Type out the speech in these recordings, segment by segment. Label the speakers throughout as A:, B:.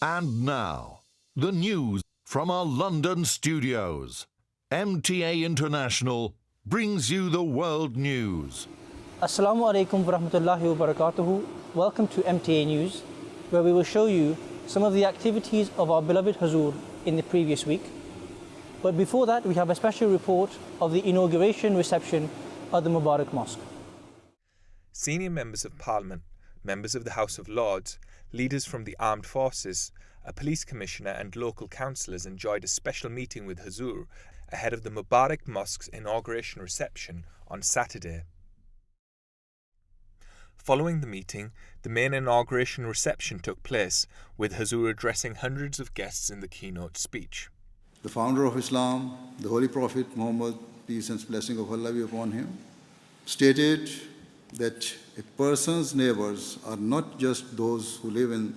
A: And now, the news from our London studios. MTA International brings you the world news.
B: Assalamu alaikum wa rahmatullahi wa barakatuhu. Welcome to MTA News, where we will show you some of the activities of our beloved Hazur in the previous week. But before that, we have a special report of the inauguration reception of the Mubarak Mosque.
C: Senior members of Parliament, members of the House of Lords, leaders from the armed forces, a police commissioner and local councillors enjoyed a special meeting with Hazur ahead of the Mubarak Mosque's inauguration reception on Saturday. Following the meeting, the main inauguration reception took place, with Hazur addressing hundreds of guests in the keynote speech.
D: The founder of Islam, the Holy Prophet Muhammad, peace and blessing of Allah be upon him, stated that a person's neighbors are not just those who live in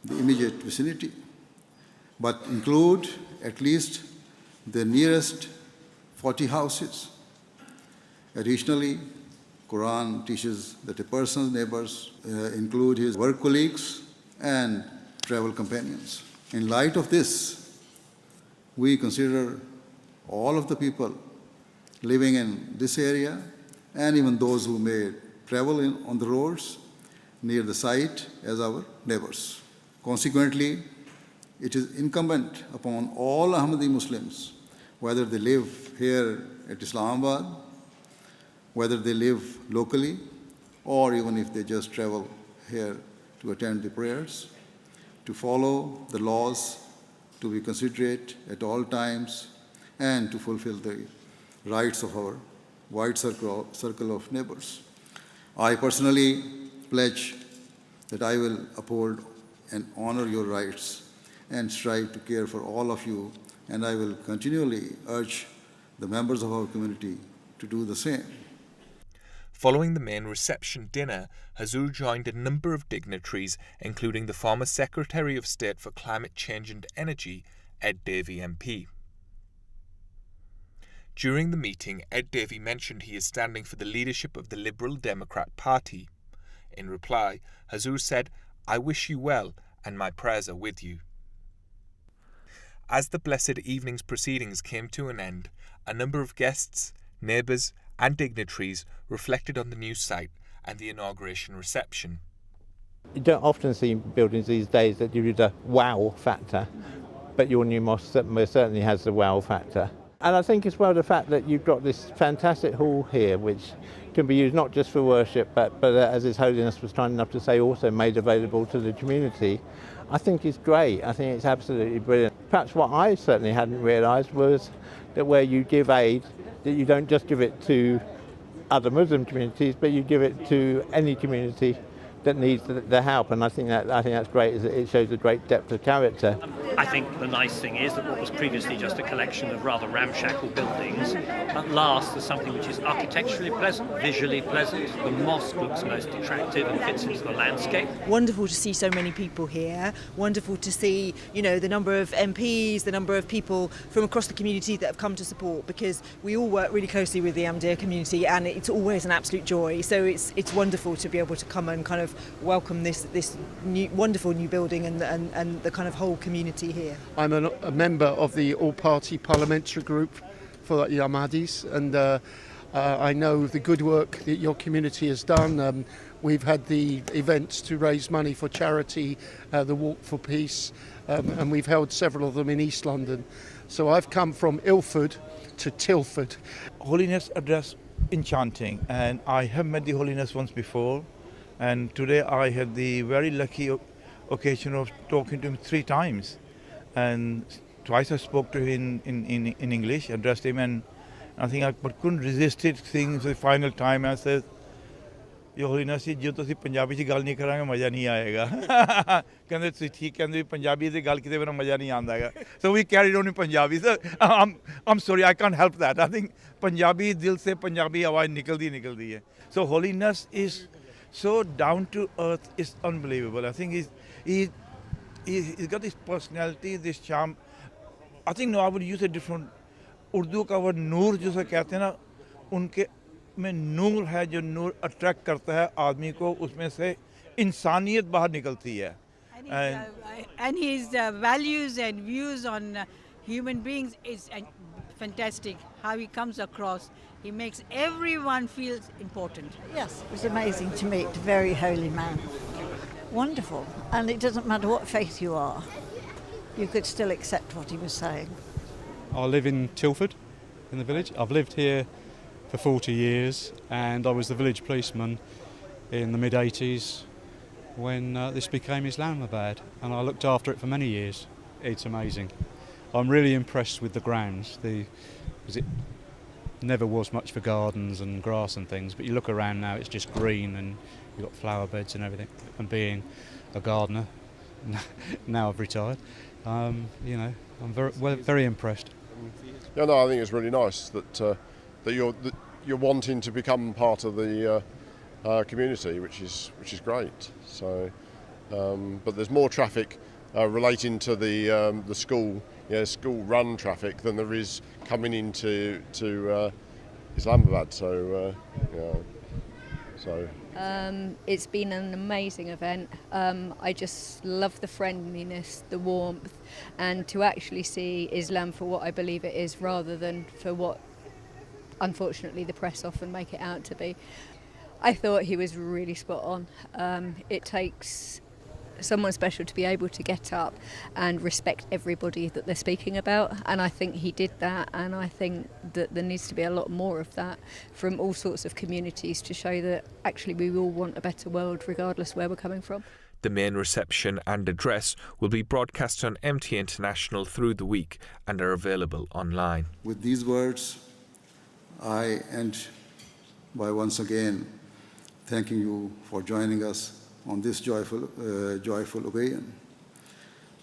D: the immediate vicinity, but include at least the nearest 40 houses. Additionally, Quran teaches that a person's neighbors include his work colleagues and travel companions. In light of this, we consider all of the people living in this area and even those who may travel on the roads near the site as our neighbors. Consequently, it is incumbent upon all Ahmadiyya Muslims, whether they live here at Islamabad, whether they live locally, or even if they just travel here to attend the prayers, to follow the laws, to be considerate at all times, and to fulfill the rights of our wide circle of neighbors. I personally pledge that I will uphold and honor your rights and strive to care for all of you, and I will continually urge the members of our community to do the same.
C: Following the main reception dinner, Hazur joined a number of dignitaries, including the former Secretary of State for Climate Change and Energy, Ed Davey MP. During the meeting, Ed Davey mentioned he is standing for the leadership of the Liberal Democrat Party. In reply, Hazur said, "I wish you well, and my prayers are with you." As the blessed evening's proceedings came to an end, a number of guests, neighbours and dignitaries reflected on the new site and the inauguration reception.
E: You don't often see buildings these days that give you the wow factor, but your new mosque certainly has the wow factor. And I think as well the fact that you've got this fantastic hall here which can be used not just for worship but as His Holiness was kind enough to say also made available to the community, I think is great. I think it's absolutely brilliant. Perhaps what I certainly hadn't realised was that where you give aid, that you don't just give it to other Muslim communities, but you give it to any community that needs the help, and I think that's great. It shows a great depth of character.
F: I think the nice thing is that what was previously just a collection of rather ramshackle buildings at last is something which is architecturally pleasant, visually pleasant. The mosque looks most attractive and fits into the landscape.
G: Wonderful to see so many people here. Wonderful to see, the number of MPs, the number of people from across the community that have come to support, because we all work really closely with the Ahmadiyya community, and it's always an absolute joy. So it's wonderful to be able to come and kind of welcome this new, wonderful new building and the kind of whole community here.
H: I'm a member of the all-party parliamentary group for the Ahmadis, and I know the good work that your community has done. We've had the events to raise money for charity, the Walk for Peace, and we've held several of them in East London. So I've come from Ilford to Tilford.
I: Holiness address enchanting, and I have met the Holiness once before. And today I had the very lucky occasion of talking to him 3 times. And twice I spoke to him in English, addressed him, and I think I couldn't resist it, saying the final time I said, Your Holiness, जो तुसी पंजाबी च गल नहीं करांगे मज़ा नहीं आएगा. कहंदे तुसी ठीक कहंदे पंजाबी च गल कीते बिना मज़ा नहीं आंदा हैगा. So we carried on in Punjabi. So I'm sorry, I can't help that. I think Punjabi दिल से पंजाबी आवाज़ निकलती है. So Holiness is so down to earth, is unbelievable. I think he's got this personality, this charm. I think I would use a different Urdu का वो नूर जो कहते हैं ना, उनके में नूर है जो नूर अट्रैक्ट करता है आदमी को, उसमें से इंसानियत बाहर निकलती है.
J: And his values and views on human beings is fantastic. How he comes across, he makes everyone feel important.
K: Yes, it was amazing to meet a very holy man. Wonderful. And it doesn't matter what faith you are, you could still accept what he was saying.
L: I live in Tilford, in the village. I've lived here for 40 years, and I was the village policeman in the mid-80s when this became Islamabad, and I looked after it for many years. It's amazing. I'm really impressed with the grounds. Because it never was much for gardens and grass and things, but you look around now, it's just green and you've got flower beds and everything. And being a gardener, now I've retired, I'm very impressed.
M: Yeah, no, I think it's really nice that you're wanting to become part of the community, which is great. So, but there's more traffic relating to the school, school-run traffic than there is coming into Islamabad. So,
N: It's been an amazing event. I just love the friendliness, the warmth, and to actually see Islam for what I believe it is rather than for what, unfortunately, the press often make it out to be. I thought he was really spot on. It takes someone special to be able to get up and respect everybody that they're speaking about, and I think he did that, and I think that there needs to be a lot more of that from all sorts of communities to show that actually we all want a better world regardless where we're coming from.
C: The main reception and address will be broadcast on MTA International through the week and are available online.
D: With these words, I end by once again thanking you for joining us on this joyful occasion.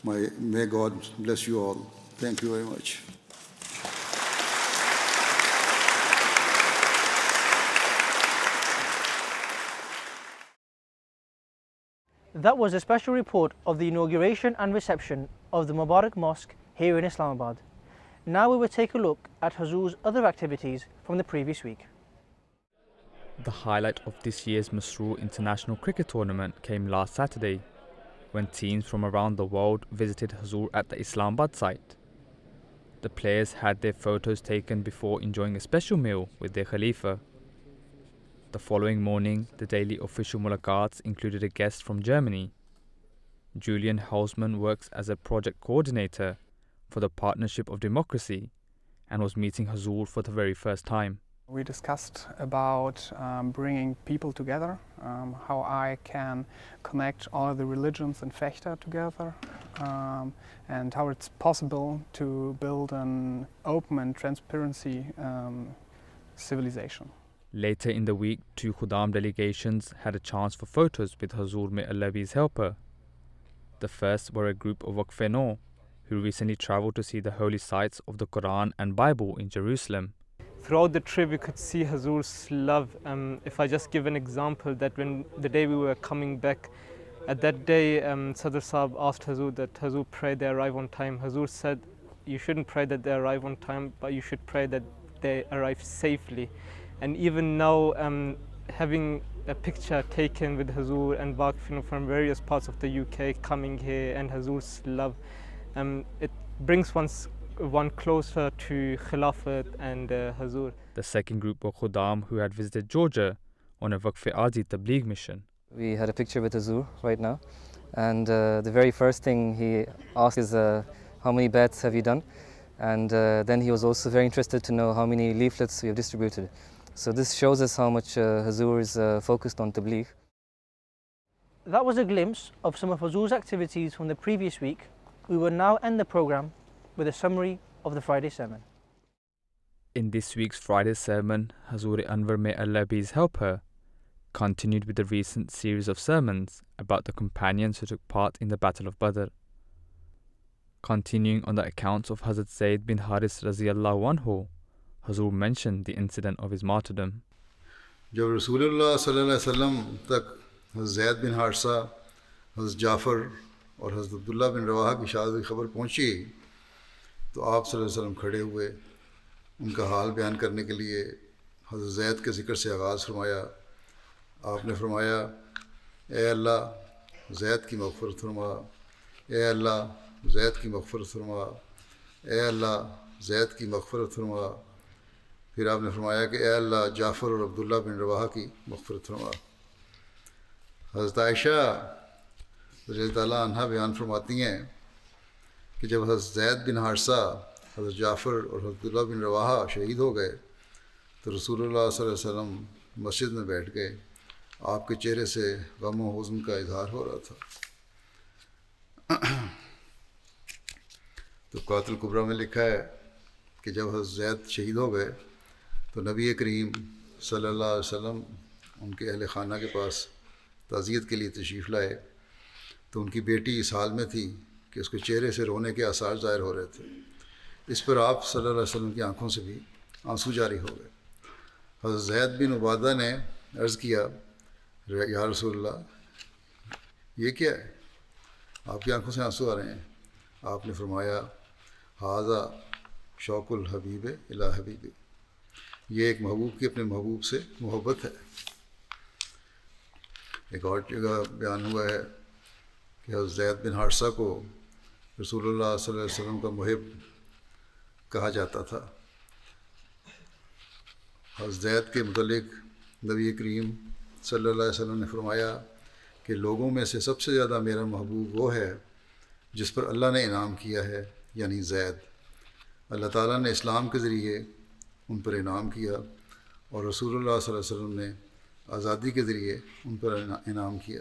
D: May God bless you all. Thank you very much.
B: That was a special report of the inauguration and reception of the Mubarak Mosque here in Islamabad. Now we will take a look at Hazur's other activities from the previous week.
O: The highlight of this year's Masroor International Cricket Tournament came last Saturday, when teams from around the world visited Hazur at the Islamabad site. The players had their photos taken before enjoying a special meal with their Khalifa. The following morning, the daily official mulaqats included a guest from Germany. Julian Hausmann works as a project coordinator for the Partnership of Democracy and was meeting Hazur for the very first time.
P: We discussed about bringing people together, how I can connect all the religions and Fechter together, and how it's possible to build an open and transparency civilization.
O: Later in the week, 2 Khuddam delegations had a chance for photos with Hazur May Allah be his helper. The first were a group of Waqf-e-Nau who recently travelled to see the holy sites of the Quran and Bible in Jerusalem.
Q: Throughout the trip, we could see Hazur's love. If I just give an example, that when the day we were coming back, at that day, Sadr Saab asked Hazur that Hazur pray they arrive on time. Hazur said, you shouldn't pray that they arrive on time, but you should pray that they arrive safely. And even now, having a picture taken with Hazur and Waqf from various parts of the UK coming here and Hazur's love, it brings one closer to Khilafat and Hazur.
O: The second group were Khuddam who had visited Georgia on a Waqf-e-Azi Tabligh mission.
R: We had a picture with Hazur right now, and the very first thing he asked is how many bets have you done, and then he was also very interested to know how many leaflets we have distributed. So this shows us how much Hazur is focused on Tabligh.
B: That was a glimpse of some of Hazur's activities from the previous week. We will now end the programme with a summary of the Friday sermon.
O: In this week's Friday sermon, Hazur Anwar May Allah be his helper continued with the recent series of sermons about the companions who took part in the Battle of Badr. Continuing on the accounts of Hazrat Zayd bin Haris Raziyallahu Anhu, Hazur mentioned the incident of his martyrdom.
D: जब रसूलुल्लाह सल्लल्लाहु अलैहि वसल्लम तक हज़रत ज़ैद बिन हारिसा, हज़रत जाफ़र और हज़रत अब्दुल्लाह बिन रवाहा की शहादत की खबर पहुंची तो आप सल्लल्लाहु अलैहि वसल्लम खड़े हुए उनका हाल बयान करने के लिए हज़रत ज़ैद के ज़िक्र से आगाज़ फरमाया। आपने फरमाया, ए अल्लाह زید کی مغفرت فرما، اے اللہ زید کی مغفرت فرما، اے اللہ زید کی مغفرت فرما۔ پھر آپ نے فرمایا کہ اے اللہ جعفر اور عبداللہ بن رواحہ کی مغفرت فرما۔ حضرت عائشہ رضی اللہ تعالیٰ عنہ بیان فرماتی ہیں کہ جب حضرت زید بن حارثہ، حضرت جعفر اور حضرت عبداللہ بن رواحہ شہید ہو گئے تو رسول اللہ صلی اللہ علیہ وسلم مسجد میں بیٹھ گئے، آپ کے چہرے سے غم و حزن کا اظہار ہو رہا تھا۔ تو قاتل کبریٰ میں لکھا ہے کہ جب حضرت زید شہید ہو گئے تو نبی کریم صلی اللہ علیہ وسلم ان کے اہل خانہ کے پاس تعزیت کے لیے تشریف لائے تو ان کی بیٹی اس حال میں تھی کہ اس کے چہرے سے رونے کے آثار ظاہر ہو رہے تھے۔ اس پر آپ صلی اللہ علیہ وسلم کی آنکھوں سے بھی آنسو جاری ہو گئے۔ حضرت زید بن عبادہ نے عرض کیا یا رسول اللہ یہ کیا ہے، آپ کی آنکھوں سے آنسو آ رہے ہیں؟ آپ نے فرمایا ھذا شوق الحبیب الی حبیب، یہ ایک محبوب کی اپنے محبوب سے محبت ہے۔ ایک اور جگہ بیان ہوا ہے کہ حضرت زید بن حارثہ کو رسول اللہ صلی اللہ علیہ وسلم کا محب کہا جاتا تھا۔ حضرت زید کے متعلق نبی کریم صلی اللہ علیہ وسلم نے فرمایا کہ لوگوں میں سے سب سے زیادہ میرا محبوب وہ ہے جس پر اللہ نے انعام کیا ہے، یعنی زید۔ اللہ تعالیٰ نے اسلام کے ذریعے ان پر انعام کیا اور رسول اللہ صلی اللہ علیہ وسلم نے آزادی کے ذریعے ان پر انعام کیا۔